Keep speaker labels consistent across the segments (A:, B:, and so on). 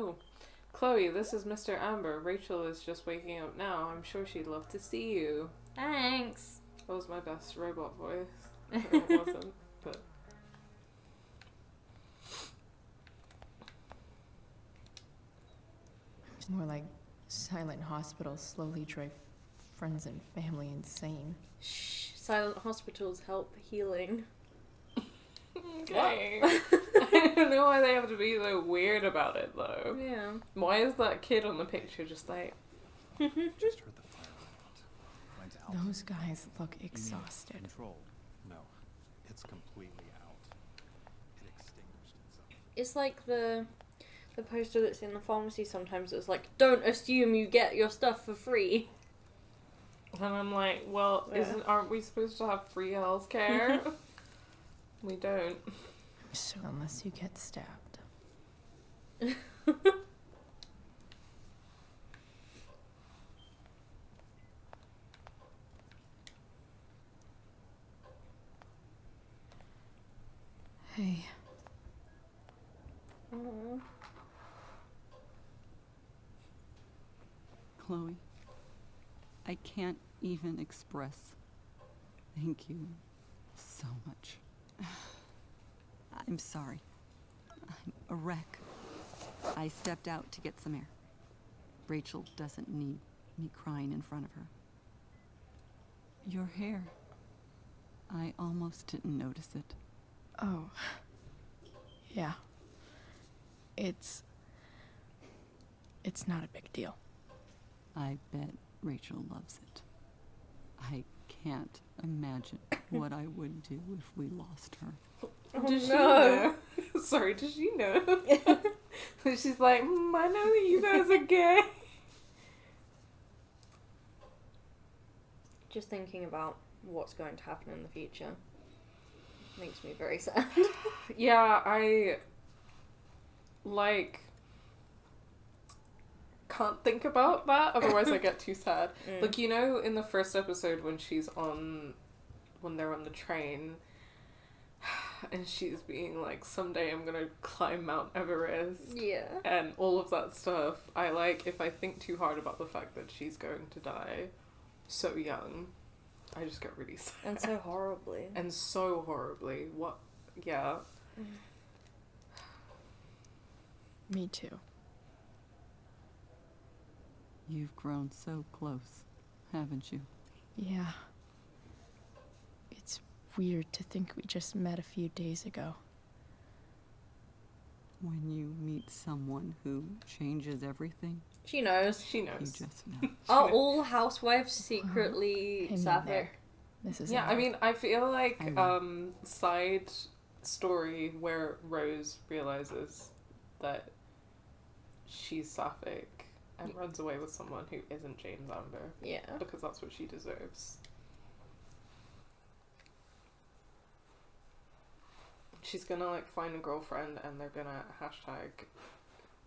A: Oh, Chloe, this is Mr. Amber. Rachel is just waking up now. I'm sure she'd love to see you.
B: Thanks.
A: That was my best robot voice. It wasn't, but...
C: More like silent hospitals slowly drive friends and family insane.
B: Shh. Silent hospitals help healing.
A: Okay. I don't know why they have to be so weird about it, though.
B: Yeah.
A: Why is that kid on the picture just like...
D: Just heard the fire alarm. Mine's out.
C: Those guys look
D: You mean
C: exhausted.
D: Control? No, it's completely out. It extinguished itself.
B: It's like the poster that's in the pharmacy sometimes. It's like, don't assume you get your stuff for free.
A: And I'm like, well,
B: Yeah.
A: aren't we supposed to have free healthcare? We don't.
C: So unless you get stabbed. Hey.
B: Aww.
E: Chloe, I can't even express thank you so much. I'm sorry. I'm a wreck. I stepped out to get some air. Rachel doesn't need me crying in front of her. Your hair. I almost didn't notice it.
C: Oh. Yeah. It's not a big deal.
E: I bet Rachel loves it. I can't imagine what I would do if we lost her.
A: Does she
B: no.
A: know? Sorry, does she know? She's like, I know that you guys are gay.
B: Just thinking about what's going to happen in the future makes me very sad.
A: Yeah, I can't think about that, otherwise I get too sad. Like, you know, in the first episode when they're on the train and she's being like, someday I'm gonna climb Mount Everest.
B: Yeah.
A: And all of that stuff. If I think too hard about the fact that she's going to die so young, I just get really sad.
B: And so horribly.
A: And so horribly. What? Yeah.
C: Me too.
E: You've grown so close, haven't you?
C: Yeah. It's weird to think we just met a few days ago.
E: When you meet someone who changes everything,
B: She knows.
A: She
E: you
A: knows.
E: just know.
B: Are all housewives secretly
C: Hang in
B: sapphic?
C: there. This is
A: Yeah, I mean, I feel like
E: I
A: side story where Rose realizes that she's sapphic and runs away with someone who isn't James Amber
B: Yeah.
A: because that's what she deserves. She's gonna find a girlfriend and they're gonna hashtag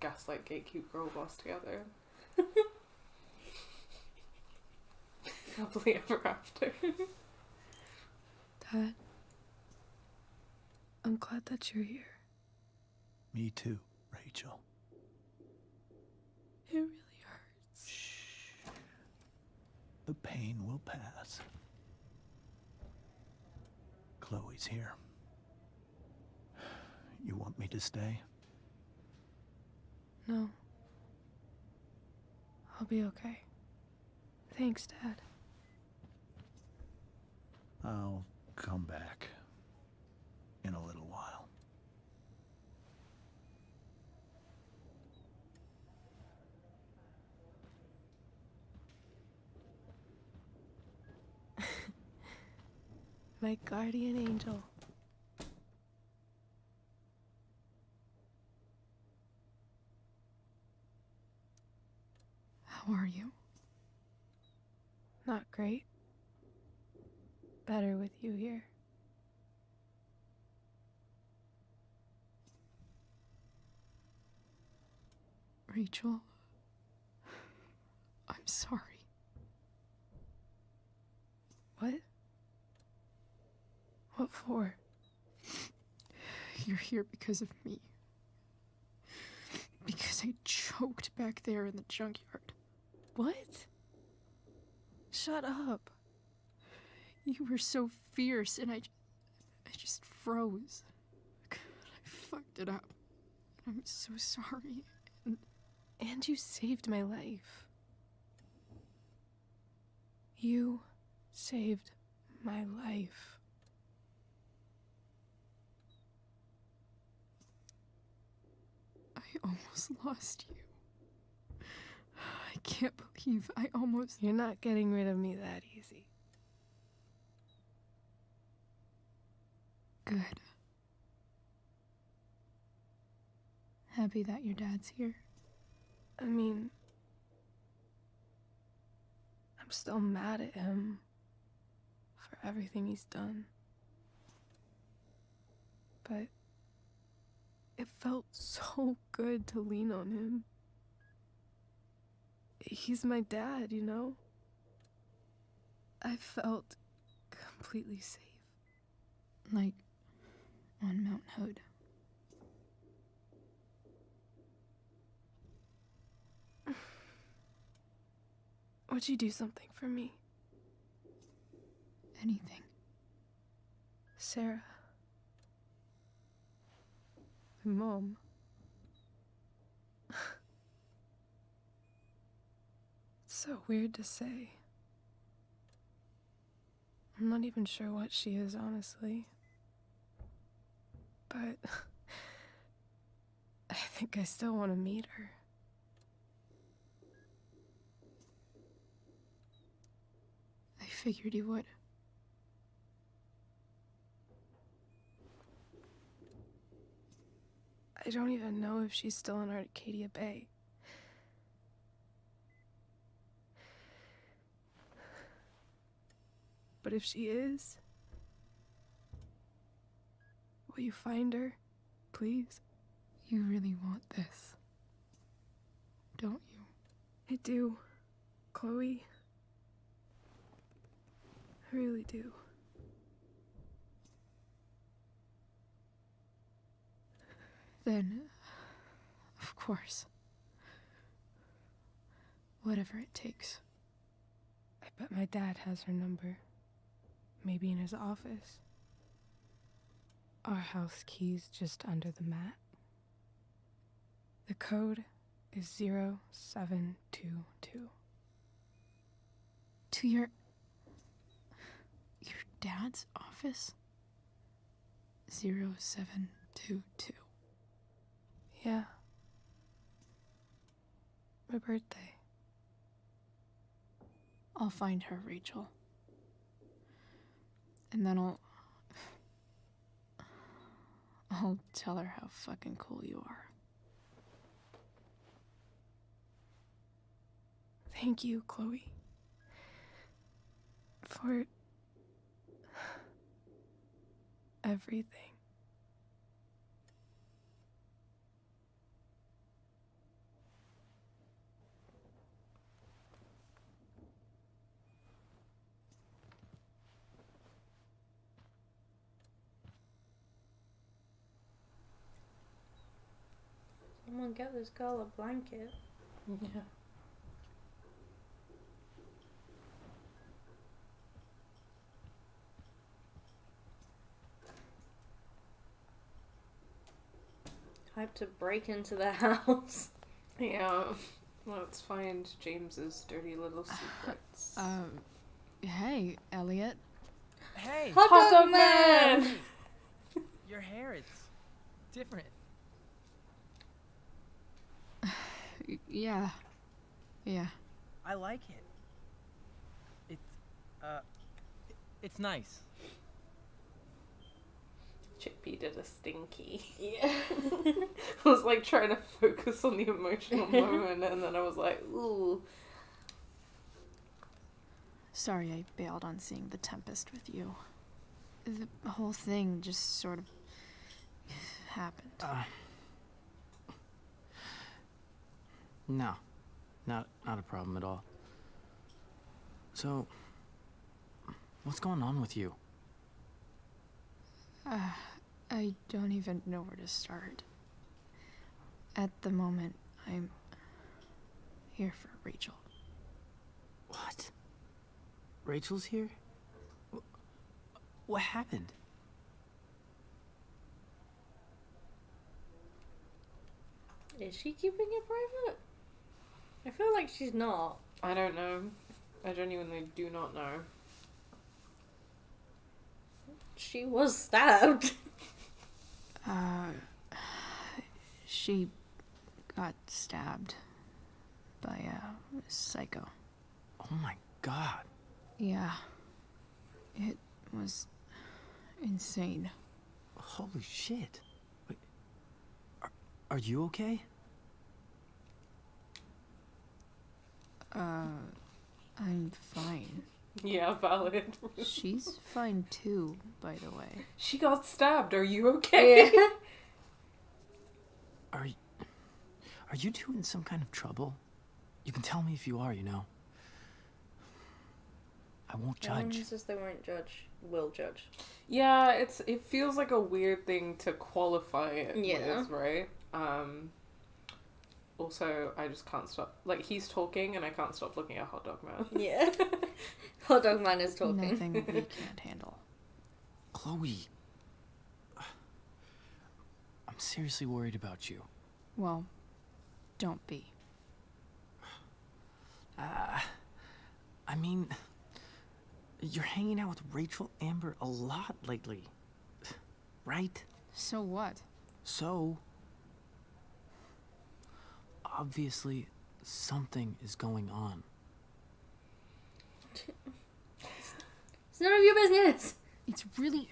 A: gaslight gatekeep girl boss together. Happily ever after.
C: Dad, I'm glad that you're here.
D: Me too, Rachel.
C: It really hurts.
D: Shh. The pain will pass. Chloe's here. You want me to stay?
C: No. I'll be okay. Thanks, Dad.
D: I'll come back in a little while.
C: My guardian angel. How are you? Not great. Better with you here. Rachel, I'm sorry. What? What for? You're here because of me. Because I choked back there in the junkyard.
F: What? Shut up.
C: You were so fierce, and I just froze. God, I fucked it up. I'm so sorry.
F: And you saved my life. You saved my life.
C: I almost lost you. I can't believe I almost...
F: You're not getting rid of me that easy.
C: Good. Happy that your dad's here.
F: I mean, I'm still mad at him for everything he's done. But it felt so good to lean on him. He's my dad, you know? I felt completely safe.
C: Like on Mount Hood.
F: Would you do something for me?
C: Anything.
F: Sarah. My mom. It's so weird to say. I'm not even sure what she is, honestly. But I think I still want to meet her.
C: I figured you would.
F: I don't even know if she's still in Arcadia Bay. But if she is, will you find her, please?
C: You really want this, don't you?
F: I do, Chloe. I really do.
C: Then, of course. Whatever it takes.
F: I bet my dad has her number. Maybe in his office. Our house key's just under the mat. The code is 0722.
C: To your dad's office? 0722.
F: Yeah. My birthday.
C: I'll find her, Rachel. And then I'll tell her how fucking cool you are.
F: Thank you, Chloe. For everything.
B: Someone get this girl a blanket.
A: Yeah.
B: Hype to break into their house.
A: Yeah. Let's find James's dirty little secrets.
C: Hey, Elliot.
G: Hey,
B: Hot dog man!
G: your hair, it's different.
C: Yeah.
G: I like it. It's nice.
A: Chickpea did a stinky.
B: Yeah.
A: I was like trying to focus on the emotional moment, and then I was like, ooh.
C: Sorry I bailed on seeing The Tempest with you. The whole thing just sort of happened.
G: No, not a problem at all. So, what's going on with you?
C: I don't even know where to start. At the moment, I'm here for Rachel.
G: What? Rachel's here? What happened?
B: Is she keeping it private? I feel like she's not.
A: I don't know. I genuinely do not know.
B: She was stabbed.
C: She got stabbed by a psycho.
G: Oh my god.
C: Yeah. It was insane.
G: Holy shit. Wait, are you okay?
C: I'm fine.
A: Yeah, valid.
C: She's fine too, by the way.
A: She got stabbed. Are you okay?
B: Yeah.
G: Are you two in some kind of trouble? You can tell me if you are, you know. I won't
B: No one
G: judge.
B: says they won't judge. Will judge.
A: Yeah, it feels like a weird thing to qualify it
B: Yeah.
A: with, right? Also, I just can't stop. Like, he's talking and I can't stop looking at Hot Dog Man.
B: Yeah. Hot Dog Man is talking.
C: Nothing we can't handle.
G: Chloe. I'm seriously worried about you.
C: Well, don't be.
G: I mean, you're hanging out with Rachel Amber a lot lately. Right?
C: So what?
G: So, obviously, something is going on.
B: It's none of your business.
C: It's really,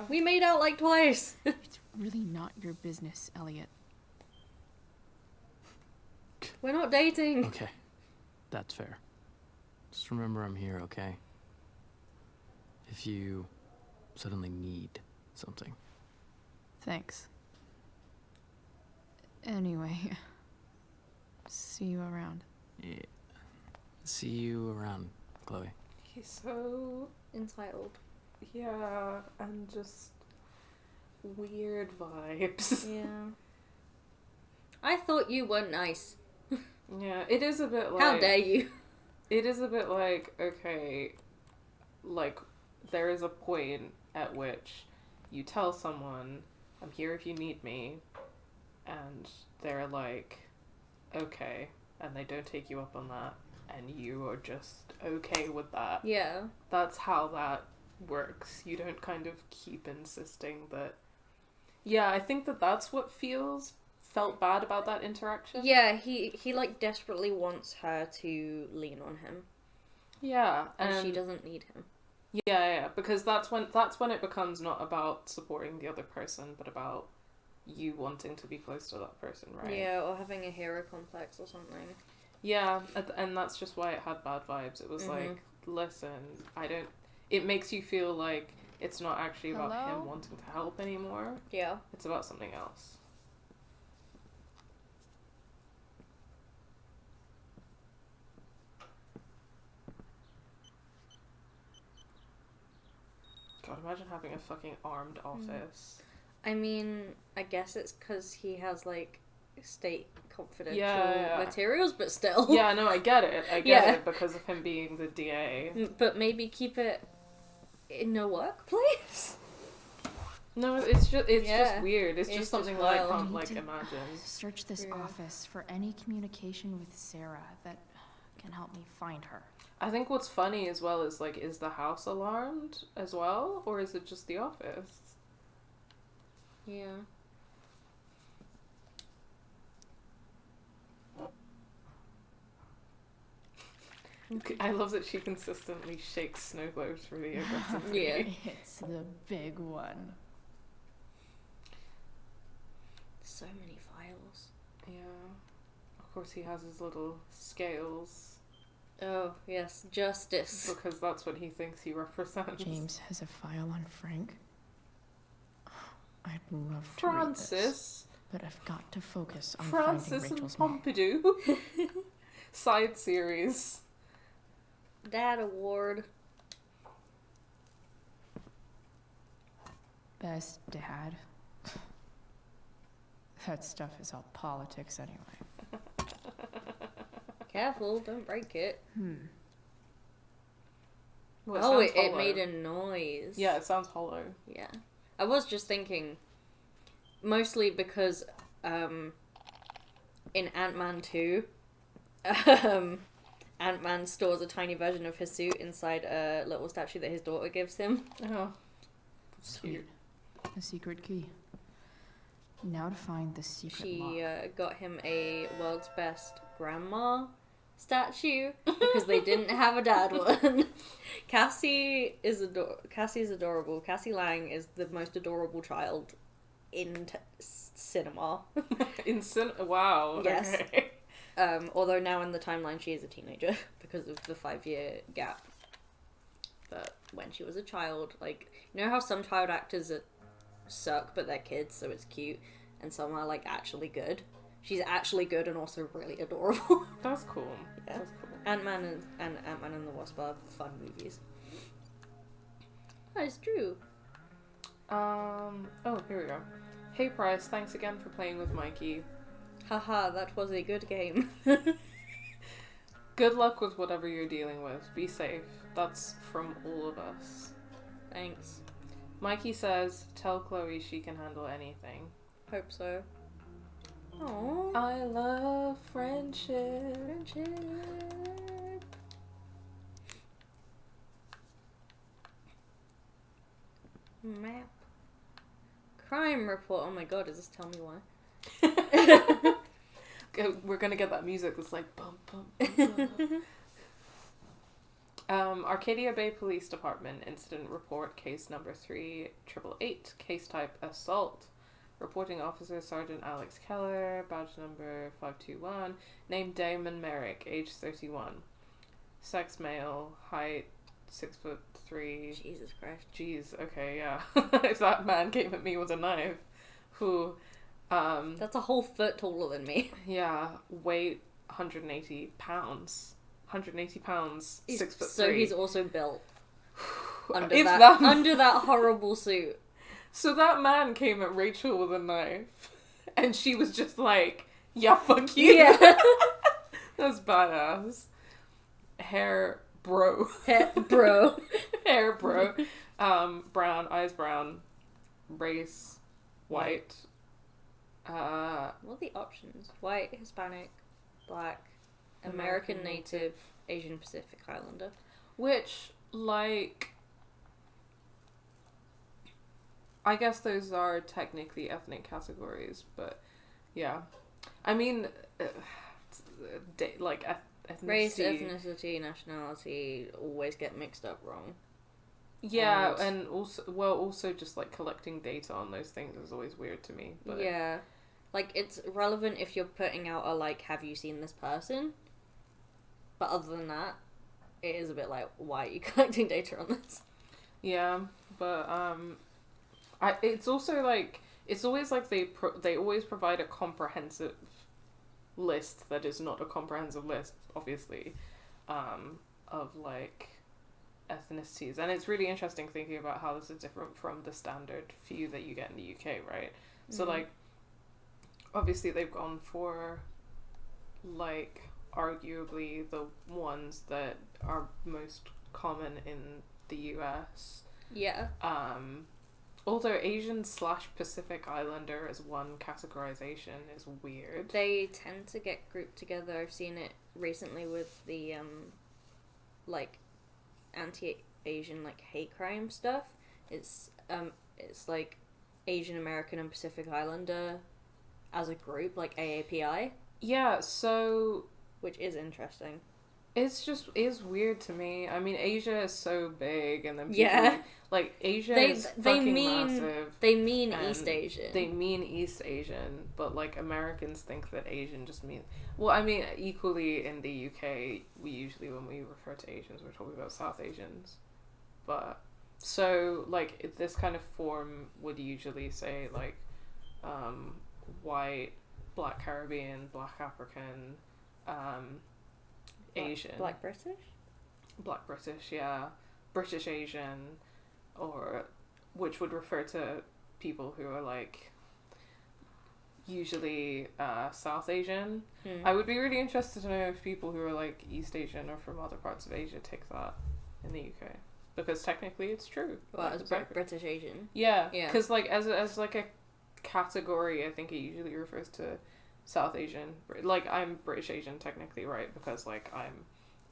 B: We made out like twice.
C: it's really not your business, Elliot.
B: We're not dating.
G: Okay, that's fair. Just remember I'm here, okay? If you suddenly need something.
C: Thanks. Anyway, see you around.
G: Yeah. See you around, Chloe.
A: He's so...
B: Entitled.
A: Yeah, and just... weird vibes.
B: Yeah. I thought you were nice.
A: Yeah, it is a bit like...
B: How dare you?
A: It is a bit like, okay, like, there is a point at which you tell someone, I'm here if you need me, and they're like, okay, and they don't take you up on that, and you are just okay with that.
B: Yeah.
A: That's how that works. You don't kind of keep insisting that... Yeah, I think that that's what felt bad about that interaction.
B: Yeah, he like desperately wants her to lean on him.
A: Yeah,
B: And she doesn't need him.
A: Yeah, because that's when it becomes not about supporting the other person, but about you wanting to be close to that person, right?
B: Yeah, or having a hero complex or something.
A: Yeah, and that's just why it had bad vibes. It was like, listen, it makes you feel like it's not actually about
C: Hello?
A: him wanting to help anymore.
B: Yeah.
A: It's about something else. God, imagine having a fucking armed office.
B: I mean, I guess it's because he has, like, state confidential
A: Yeah.
B: materials, but still.
A: Yeah, no, I get it. I get
B: Yeah.
A: it because of him being the DA.
B: But maybe keep it in a workplace?
A: No, it's just
B: Yeah.
A: weird. It's
B: It's
A: just
B: just
A: something that I
B: wild.
A: can't
C: You
A: like
C: need to
A: imagine.
C: Search this
B: Yeah.
C: office for any communication with Sarah that can help me find her.
A: I think what's funny as well is like, is the house alarmed as well, or is it just the office?
B: Yeah.
A: I love that she consistently shakes snow globes for the aggressive.
B: Yeah.
C: It's the big one.
B: So many files.
A: Yeah. Of course, he has his little scales
B: Oh, yes. Justice.
A: because that's what he thinks he represents.
C: James has a file on Frank. I'd love to read this,
A: Francis.
C: but I've got to focus on
A: Francis
C: finding
A: and
C: Rachel's mom.
A: Pompidou. Side series.
B: Dad award.
C: Best dad.
F: That stuff is all politics anyway.
B: Careful, don't break it.
A: Well,
B: Oh,
A: sounds
B: it
A: hollow.
B: made a noise.
A: Yeah, it sounds hollow.
B: Yeah. I was just thinking, mostly because in Ant-Man 2, Ant-Man stores a tiny version of his suit inside a little statue that his daughter gives him.
A: Oh,
F: Sweet. A secret key. Now to find the secret
B: She
F: lock.
B: got him a world's best grandma statue because they didn't have a dad one. Cassie is adorable. Cassie Lang is the most adorable child in cinema.
A: Wow.
B: Yes.
A: Okay.
B: Although now in the timeline she is a teenager because of the 5-year gap. But when she was a child, like, you know how some child actors suck but they're kids, so it's cute, and some are like actually good? She's actually good and also really adorable.
A: That's cool.
B: Yeah.
A: That's cool.
B: Ant-Man and Ant-Man and the Wasp are fun movies. That is true.
A: Oh, here we go. Hey Price, thanks again for playing with Mikey.
B: Haha, that was a good game.
A: Good luck with whatever you're dealing with. Be safe. That's from all of us.
B: Thanks.
A: Mikey says, tell Chloe she can handle anything.
B: Hope so. Aww.
A: I love friendship.
B: Friendship. Map. Crime report. Oh my god, does this tell me why?
A: We're gonna get that music that's like bum bum bum bum. Arcadia Bay Police Department incident report case number 3888, case type assault. Reporting officer Sergeant Alex Keller, badge number 521, name Damon Merrick, age 31, sex male, height 6'3".
B: Jesus Christ.
A: Jeez, okay, yeah. If that man came at me with a knife, who,
B: That's a whole foot taller than me.
A: yeah, weight 180 pounds. 180 pounds, 6'3".
B: So he's also built under
A: If
B: that
A: that-
B: under that horrible suit.
A: So that man came at Rachel with a knife, and she was just like, yeah, fuck you.
B: Yeah.
A: That's badass. Hair, bro.
B: Bro.
A: Hair, bro. Brown, eyes brown, race, white.
B: What are the options? White, Hispanic, Black, American Native, Asian Pacific Islander.
A: Which, like, I guess those are technically ethnic categories, but yeah. I mean, like, ethnicity.
B: Race, ethnicity, nationality always get mixed up wrong.
A: Yeah, and also just, like, collecting data on those things is always weird to me. But
B: Yeah. Like, it's relevant if you're putting out a, like, have you seen this person? But other than that, it is a bit like, why are you collecting data on this?
A: Yeah, but, it's also, like, it's always like they always provide a comprehensive list that is not a comprehensive list, obviously, of, like, ethnicities. And it's really interesting thinking about how this is different from the standard few that you get in the UK, right? So, like, obviously they've gone for, like, arguably the ones that are most common in the US.
B: Yeah.
A: Although Asian/Pacific Islander as one categorization is weird.
B: They tend to get grouped together. I've seen it recently with the, like, anti-Asian, like, hate crime stuff. It's like Asian American and Pacific Islander as a group, like AAPI.
A: Yeah, so
B: Which is interesting.
A: it's weird to me. I mean, Asia is so big, and then people,
B: Yeah.
A: like, Asia is fucking massive.
B: They mean
A: and
B: East Asian.
A: They mean East Asian, but, like, Americans think that Asian just means... Well, I mean, equally in the UK, we usually, when we refer to Asians, we're talking about South Asians. But, so, like, this kind of form would usually say, like, white, Black Caribbean, Black African, Asian.
B: Black British?
A: Black British, yeah. British Asian, or which would refer to people who are, like, usually South Asian. I would be really interested to know if people who are like East Asian or from other parts of Asia take that in the UK, because technically it's true.
B: Well,
A: like,
B: as British Asian.
A: Yeah,
B: Yeah.
A: because like as like a category, I think it usually refers to South Asian. Like I'm British Asian technically, right? Because like I'm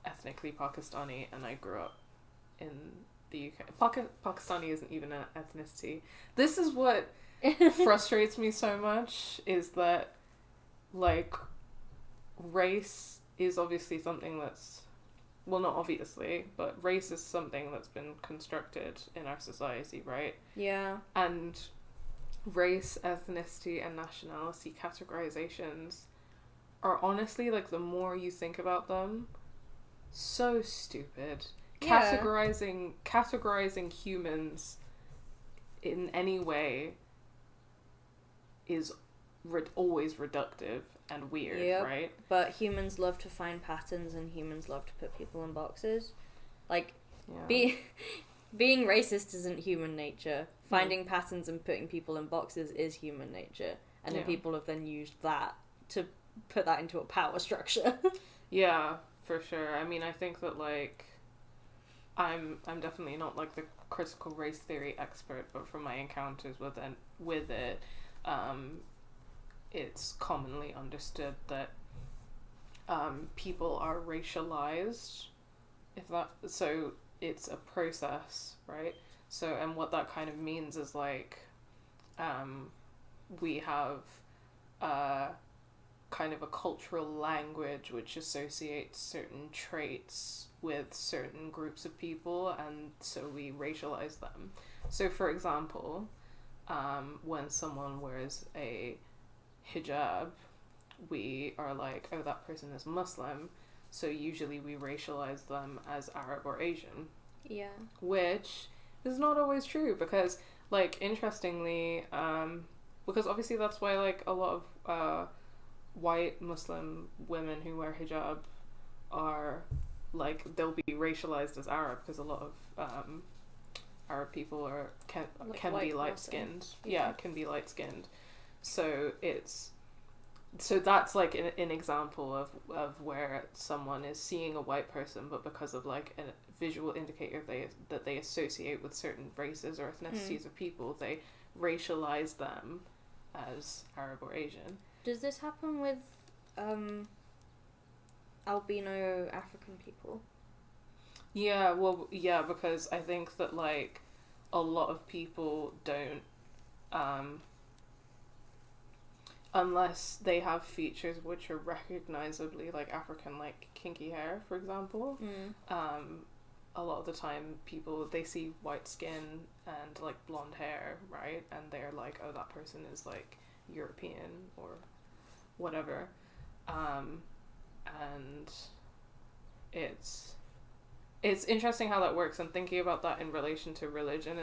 A: ethnically Pakistani and I grew up in the UK. Pakistani isn't even an ethnicity. This is what frustrates me so much, is that like race is obviously something that's, well, not obviously, but race is something that's been constructed in our society, right?
B: Yeah.
A: And race, ethnicity, and nationality categorizations are honestly, like, the more you think about them, so stupid.
B: Yeah.
A: Categorizing humans in any way is always reductive and weird,
B: Yep.
A: right?
B: But humans love to find patterns and humans love to put people in boxes. Like,
A: Yeah.
B: being racist isn't human nature. Finding patterns and putting people in boxes is human nature. And then
A: Yeah.
B: people have then used that to put that into a power structure.
A: Yeah, for sure. I mean, I think that, like, I'm definitely not, like, the critical race theory expert, but from my encounters with it, it's commonly understood that people are racialized, so it's a process, right? So, and what that kind of means is, like, we have kind of a cultural language which associates certain traits with certain groups of people, and so we racialize them. So, for example, when someone wears a hijab, we are like, oh, that person is Muslim, so usually we racialize them as Arab or Asian.
B: Yeah.
A: Which is not always true, because, like, interestingly, because obviously that's why, like, a lot of white Muslim women who wear hijab are, like, they'll be racialized as Arab, because a lot of Arab people can be light-skinned. Yeah, can be light-skinned. So that's like an example of where someone is seeing a white person, but because of like a visual indicator that they associate with certain races or ethnicities of people, they racialize them as Arab or Asian.
B: Does this happen with albino African people?
A: Yeah, well, yeah, because I think that, like, a lot of people don't, unless they have features which are recognizably, like, African, like kinky hair, for example. A lot of the time people, they see white skin and, like, blonde hair, right? And they're like, oh, that person is, like, European or whatever. And it's interesting how that works, and thinking about that in relation to religion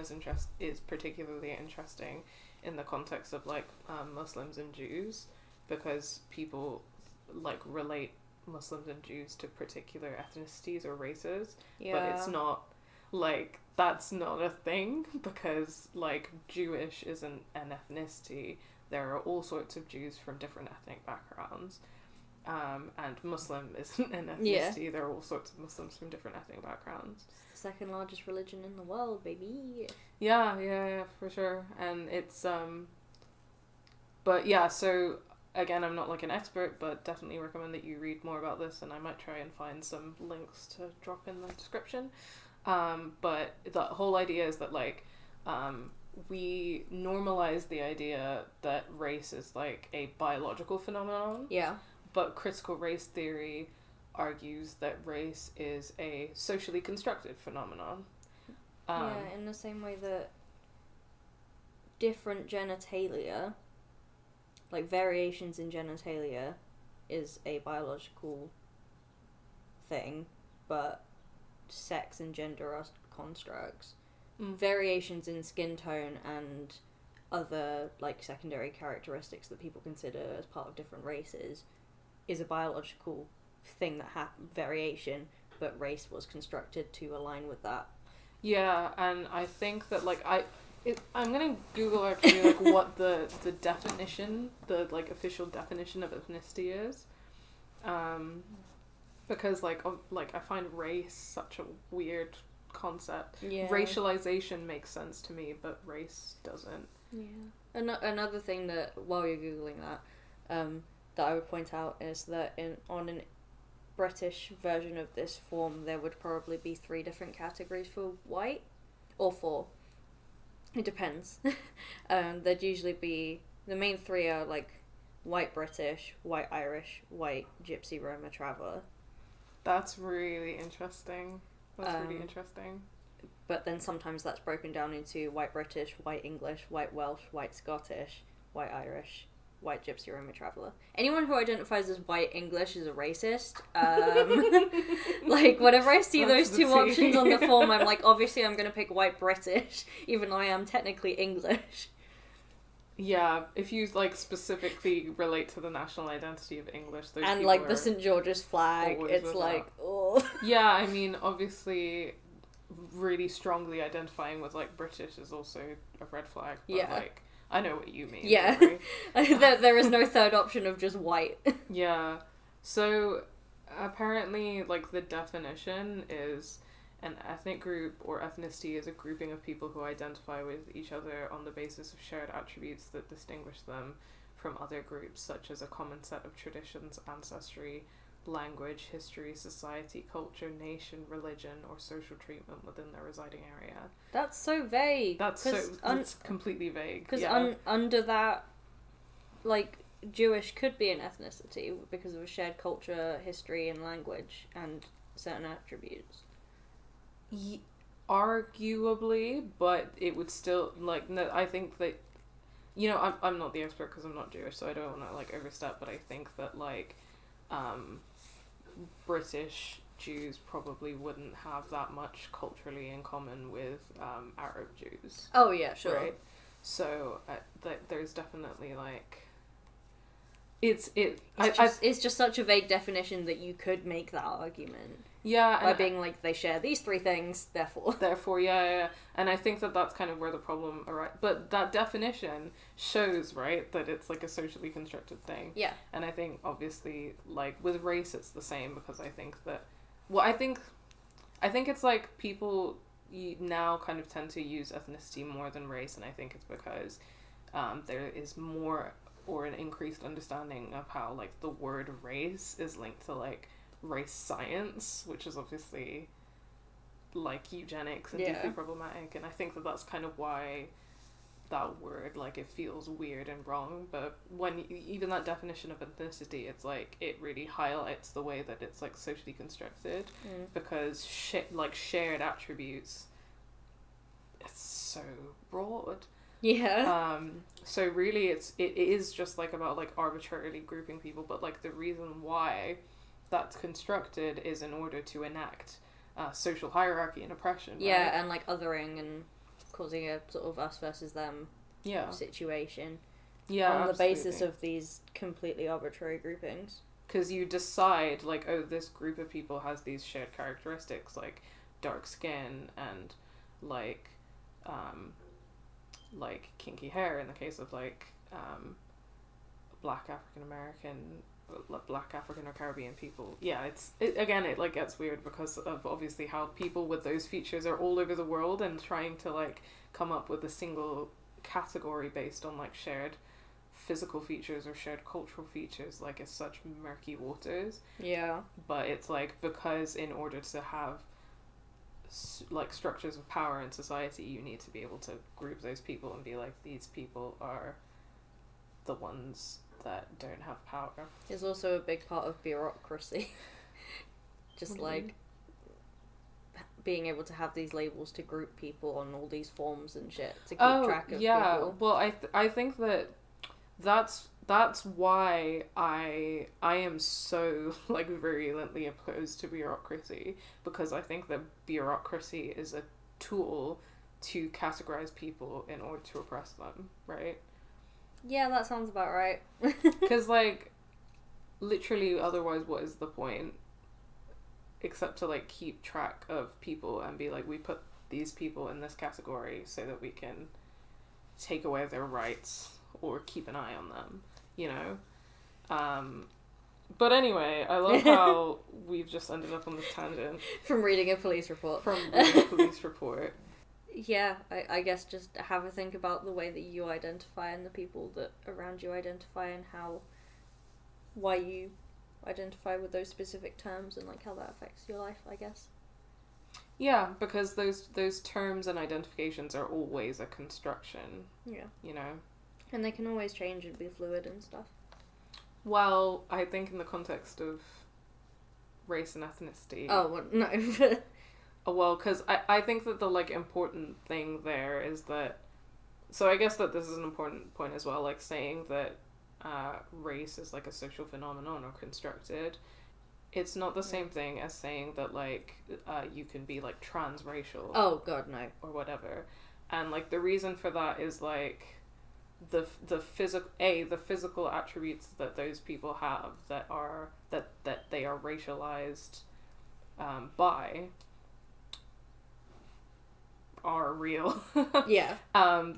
A: is particularly interesting in the context of, like, Muslims and Jews, because people, like, relate Muslims and Jews to particular ethnicities or races, but it's not, like, that's not a thing, because, like, Jewish isn't an ethnicity. There are all sorts of Jews from different ethnic backgrounds. And Muslim isn't an ethnicity. There are all sorts of Muslims from different ethnic backgrounds.
B: It's the second largest religion in the world, baby.
A: Yeah, for sure. And it's, but yeah, so, again, I'm not, like, an expert, but definitely recommend that you read more about this, and I might try and find some links to drop in the description. But the whole idea is that, like, we normalize the idea that race is, like, a biological phenomenon.
B: Yeah.
A: But critical race theory argues that race is a socially constructed phenomenon.
B: Yeah, in the same way that different genitalia, like variations in genitalia, is a biological thing, but sex and gender are constructs. Variations in skin tone and other, like, secondary characteristics that people consider as part of different races is a biological thing that variation, but race was constructed to align with that.
A: Yeah, and I think that, like, I'm gonna Google actually like what the definition, the like official definition of ethnicity is, because like I find race such a weird concept.
B: Yeah.
A: Racialization makes sense to me, but race doesn't.
B: Yeah. Another thing that while you're googling that I would point out is that on an British version of this form there would probably be 3 different categories for white, or 4. It depends. There'd usually be the main 3 are like white British, white Irish, white Gypsy Roma Traveller.
A: That's really interesting. Really interesting.
B: But then sometimes that's broken down into white British, white English, white Welsh, white Scottish, white Irish, white Gypsy Roma Traveller. Anyone who identifies as white English is a racist. Like, whenever I see those 2 options on the form, I'm like, obviously I'm going to pick white British, even though I am technically English.
A: Yeah, if you like specifically relate to the national identity of English, those
B: and
A: people
B: like
A: are
B: the St. George's flag, it's like, oh.
A: Yeah, I mean, obviously, really strongly identifying with like British is also a red flag. But,
B: Yeah.
A: like, I know what you mean.
B: Yeah. There is no third option of just white.
A: Yeah. So apparently, like, the definition is an ethnic group or ethnicity is a grouping of people who identify with each other on the basis of shared attributes that distinguish them from other groups, such as a common set of traditions, ancestry, language, history, society, culture, nation, religion, or social treatment within their residing area.
B: That's so vague.
A: That's completely vague.
B: Because
A: Yeah.
B: Under that, like, Jewish could be an ethnicity because of a shared culture, history, and language, and certain attributes.
A: Arguably, but it would still, like, no, I think that, you know, I'm not the expert because I'm not Jewish, so I don't want to, like, overstep, but I think that, like, British Jews probably wouldn't have that much culturally in common with Arab Jews.
B: Oh, yeah, sure.
A: Right? So, there's definitely, like, it's
B: just such a vague definition that you could make that argument.
A: Yeah.
B: By being like, they share these 3 things, therefore.
A: Therefore, yeah. And I think that that's kind of where the problem arises. But that definition shows, right, that it's like a socially constructed thing.
B: Yeah.
A: And I think, obviously, like, with race, it's the same because I think that... Well, I think it's like people now kind of tend to use ethnicity more than race, and I think it's because there is more or an increased understanding of how, like, the word race is linked to, like, race science, which is obviously like eugenics and deeply problematic, and I think that that's kind of why that word, like, it feels weird and wrong. But when even that definition of ethnicity, it's like it really highlights the way that it's like socially constructed, because shared attributes, it's so broad.
B: Yeah.
A: So really it is just like about like arbitrarily grouping people, but like the reason why that's constructed is in order to enact social hierarchy and oppression.
B: Yeah,
A: right?
B: and like othering and causing a sort of us versus them situation.
A: Yeah,
B: on the
A: absolutely.
B: basis of these completely arbitrary groupings.
A: Because you decide, like, oh, this group of people has these shared characteristics, like dark skin and like kinky hair in the case of like black African American, black African or Caribbean people. Yeah, it like gets weird because of obviously how people with those features are all over the world, and trying to like come up with a single category based on like shared physical features or shared cultural features, like, it's such murky waters.
B: Yeah.
A: But it's like, because in order to have like structures of power in society, you need to be able to group those people and be like, these people are the ones that don't have power.
B: It's also a big part of bureaucracy. Just like being able to have these labels to group people on all these forms and shit to keep track of people.
A: Well, I think that's why I am so like virulently opposed to bureaucracy, because I think that bureaucracy is a tool to categorize people in order to oppress them, right?
B: Yeah, that sounds about right.
A: Because like literally otherwise what is the point, except to like keep track of people and be like, we put these people in this category so that we can take away their rights or keep an eye on them, you know? But anyway, I love how we've just ended up on this tangent.
B: From reading a police report.
A: From reading a police report.
B: Yeah, I guess just have a think about the way that you identify and the people that around you identify, and why you identify with those specific terms, and like how that affects your life, I guess.
A: Yeah, because those terms and identifications are always a construction.
B: Yeah.
A: You know?
B: And they can always change and be fluid and stuff.
A: Well, I think in the context of race and ethnicity...
B: Oh, well, no.
A: Well, because I think that the, like, important thing there is that... So I guess that this is an important point as well, like, saying that race is, like, a social phenomenon or constructed. It's not the same thing as saying that, like, you can be, like, transracial.
B: Oh, God, no.
A: Or whatever. And, like, the reason for that is, like, the physical attributes that those people have that they are racialized by... are real.
B: Yeah.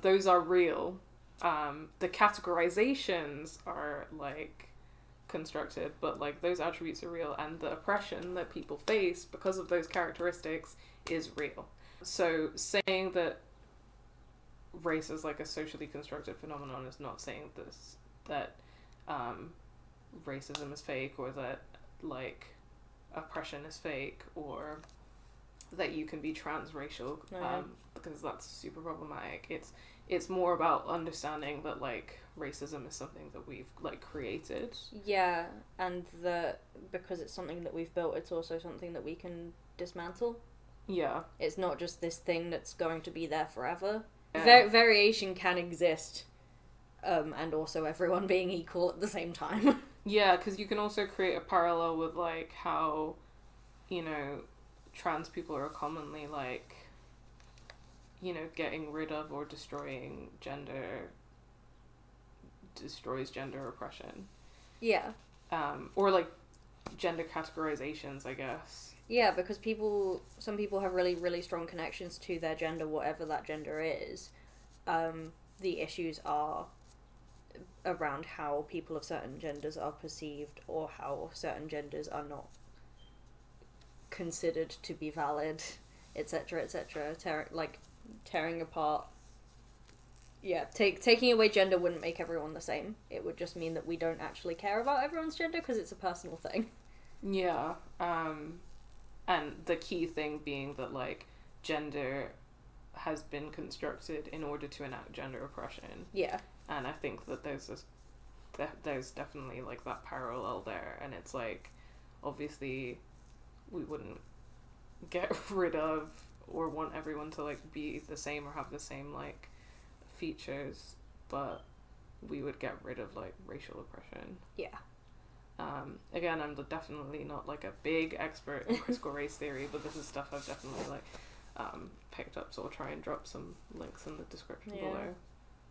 A: Those are real. The categorizations are, like, constructed, but, like, those attributes are real, and the oppression that people face because of those characteristics is real. So saying that race is, like, a socially constructed phenomenon is not saying that racism is fake, or that, like, oppression is fake, or that you can be transracial, because that's super problematic. It's more about understanding that, like, racism is something that we've, like, created.
B: Yeah, and that because it's something that we've built, it's also something that we can dismantle.
A: Yeah.
B: It's not just this thing that's going to be there forever.
A: Yeah.
B: Variation can exist, and also everyone being equal at the same time.
A: Yeah, because you can also create a parallel with, like, how, you know, trans people are commonly, like, you know, getting rid of or destroys gender oppression.
B: Yeah.
A: Or, like, gender categorizations, I guess.
B: Yeah, because some people have really, really strong connections to their gender, whatever that gender is. The issues are around how people of certain genders are perceived, or how certain genders are not considered to be valid, etc., etc. Tearing apart. Yeah, taking away gender wouldn't make everyone the same. It would just mean that we don't actually care about everyone's gender because it's a personal thing.
A: Yeah, and the key thing being that, like, gender has been constructed in order to enact gender oppression.
B: Yeah.
A: And I think that there's definitely, like, that parallel there, and it's like, obviously we wouldn't get rid of or want everyone to, like, be the same or have the same, like, features, but we would get rid of, like, racial oppression.
B: Yeah.
A: Again, I'm definitely not, like, a big expert in critical race theory, but this is stuff I've definitely, like, picked up, so I'll try and drop some links in the description below.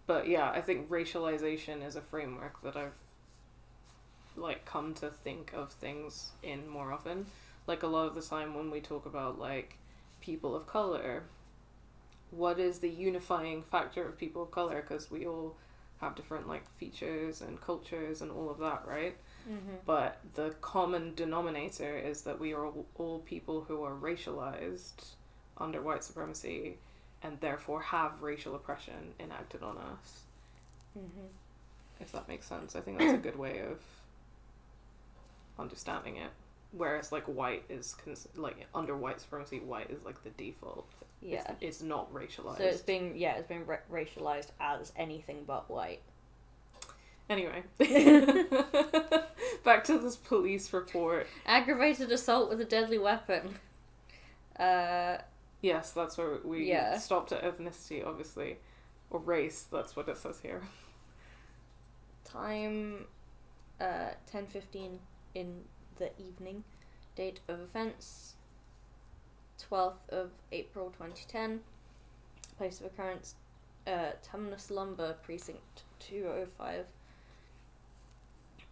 A: But yeah, I think racialization is a framework that I've, like, come to think of things in more often. Like, a lot of the time when we talk about, like, people of color, what is the unifying factor of people of color? Because we all have different, like, features and cultures and all of that, right?
B: Mm-hmm.
A: But the common denominator is that we are all people who are racialized under white supremacy, and therefore have racial oppression enacted on us.
B: Mm-hmm.
A: If that makes sense. I think that's a good way of understanding it. Whereas, like, white is, like, under white supremacy, white is, like, the default.
B: Yeah.
A: It's not racialized.
B: So it's been racialized as anything but white.
A: Anyway. Back to this police report.
B: Aggravated assault with a deadly weapon.
A: Yes, that's where we
B: Yeah.
A: stopped at ethnicity, obviously. Or race, that's what it says here.
B: Time, 10:15 in the evening. Date of offence, 12th of April 2010. Place of occurrence, Tumnus Lumber, Precinct 205.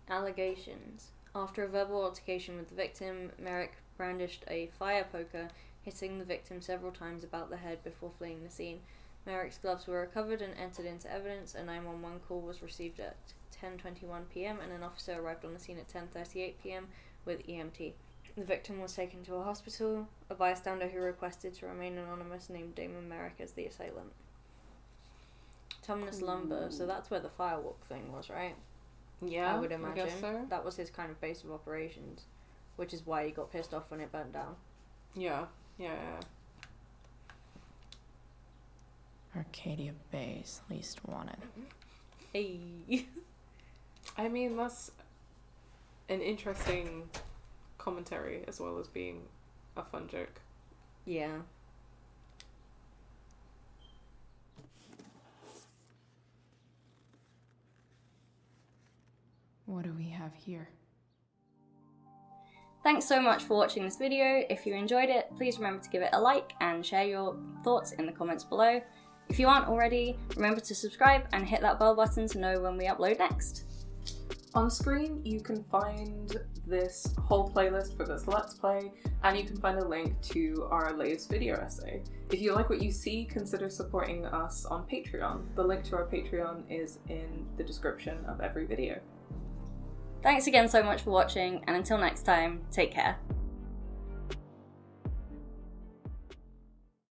B: Allegations. After a verbal altercation with the victim, Merrick brandished a fire poker, hitting the victim several times about the head before fleeing the scene. Merrick's gloves were recovered and entered into evidence. A 911 call was received at 10:21 p.m. and an officer arrived on the scene at 10:38 p.m. with EMT. The victim was taken to a hospital. A bystander who requested to remain anonymous named Damon Merrick as the assailant. Tumnus Lumber, so that's where the firewalk thing was, right?
A: Yeah,
B: I would imagine.
A: I guess so.
B: That was his kind of base of operations, which is why he got pissed off when it burnt down.
A: Yeah.
F: Arcadia Bay's least wanted.
B: Hey.
A: I mean, that's an interesting commentary as well as being a fun joke.
B: Yeah.
F: What do we have here?
H: Thanks so much for watching this video. If you enjoyed it, please remember to give it a like and share your thoughts in the comments below. If you aren't already, remember to subscribe and hit that bell button to know when we upload next.
A: On screen, you can find this whole playlist for this Let's Play, and you can find a link to our latest video essay. If you like what you see, consider supporting us on Patreon. The link to our Patreon is in the description of every video.
H: Thanks again so much for watching, and until next time, take care.